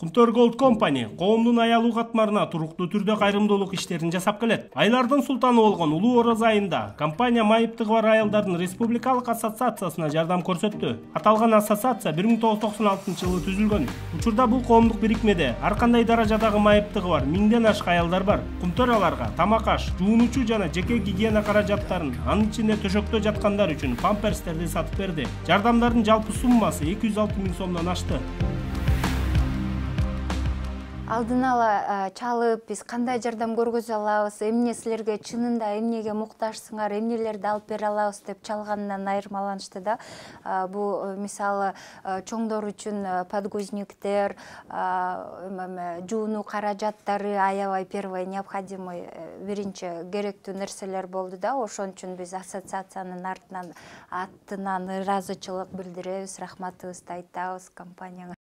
Kumtör Gold Company коомдун аялуу катмарына туруктуу түрдө кайрымдуулук иштерин жасап келет. Айлардын султаны болгон Улуу Ороз айында компания майыптыгы бар аялдардын республикалык ассоциациясына жардам көрсөттү. Аталган ассоциация 1996 жылы түзүлгөн. Учурда бул коомдук бирикмеде ар кандай даражадагы майыптыгы бар 1000ден ашык аялдар бар. Kumtör аларга тамак-аш, жуунуучу жана жеке гигиена каражаттарын, анын ичинде төшөктө жаткандар үчүн памперстерди сатып берди. Жардамдардын жалпы суммасы 206 000 сомдон ашты. Алдын ала чалып, биз кандай жардам көргөзө алабыз, эмне силерге чынында эмнеге муктажсыңар, эмнелерди алып бере алабыз деп чалганынан айырмаланышты да. Бу мисалы чоңдор үчүн подгузниктер, жуунуу каражаттары аябай первый необходимый биринчи керектүү нерселер болду да. Ошон үчүн биз ассоциациянын атынан ыраазычылык билдиребиз, рахматыбызды айтабыз компанияга.